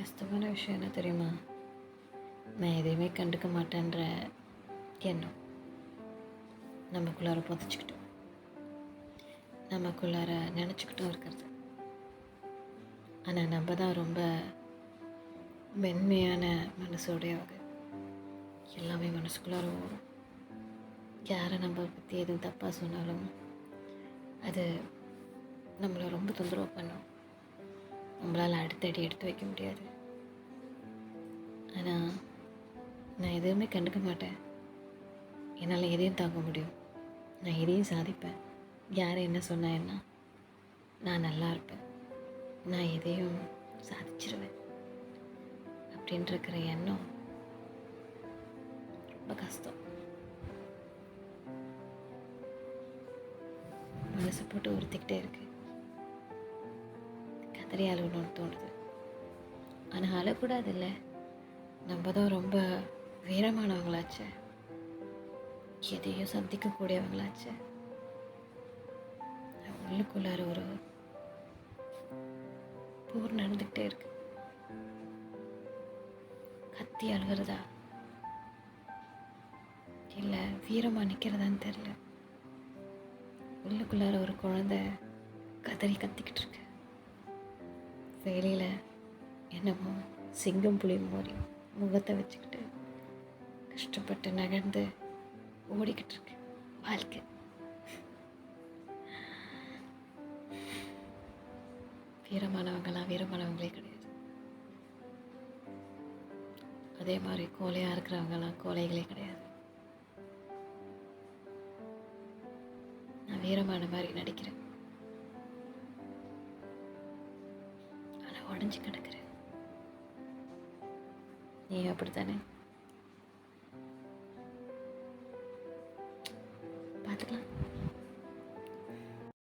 கஷ்டமான விஷயம் என்ன தெரியுமா? நான் எதையுமே கண்டுக்க மாட்டேன்ற எண்ணம் நமக்குள்ளார புதைச்சிக்கிட்டோம், நமக்குள்ளார நினச்சிக்கிட்டும் இருக்கிறது. ஆனால் நம்ம தான் ரொம்ப மென்மையான மனசோடையவங்க. எல்லாமே மனசுக்குள்ளார ஓடும். யாரை நம்ம பற்றி எதுவும் தப்பாக சொன்னாலும் அது நம்மளை ரொம்ப தொந்தரவு பண்ணும். நம்மளால் அடுத்தடி எடுத்து வைக்க முடியாது. ஆனால் நான் எதுவுமே கண்டுக்க மாட்டேன். என்னால் எதையும் தாங்க முடியும். நான் எதையும் சாதிப்பேன். யார் என்ன சொன்னா என்ன, நான் நல்லா இருப்பேன். நான் எதையும் சாதிச்சிருவேன் அப்படின்ற இருக்கிற எண்ணம் ரொம்ப கஷ்டம். மனசை போட்டு உறுத்திக்கிட்டே இருக்கு. கதறி அழுகணும்னு தோணுது. ஆனால் அழக்கூடாது இல்லை. நம்ம தான் ரொம்ப வீரமானவங்களாச்சே, எதையும் சந்திக்கக்கூடியவங்களாச்சே. உள்ளுக்குள்ளார ஒரு போர் நடந்துக்கிட்டே இருக்கு. கத்தி அழுகிறதா இல்லை வீரமாக நிற்கிறதான்னு தெரில. உள்ளுக்குள்ளார ஒரு குழந்தை கதறி கத்திக்கிட்டு இருக்கு. வேலையில் என்னமோ சிங்கம் புலி மாதிரி முகத்தை வச்சுக்கிட்டு கஷ்டப்பட்டு நகர்ந்து ஓடிக்கிட்டு இருக்கு வாழ்க்கை. வீரமானவங்களே கிடையாது. அதே மாதிரி கோழையாக இருக்கிறவங்களாம் கோழைகளே கிடையாது. நான் வீரமான மாதிரி நடிக்கிறேன், ஆனால் உடஞ்சி கிடக்கிறேன். நீ அப்படித்தானே? பார்த்துக்கலாம்.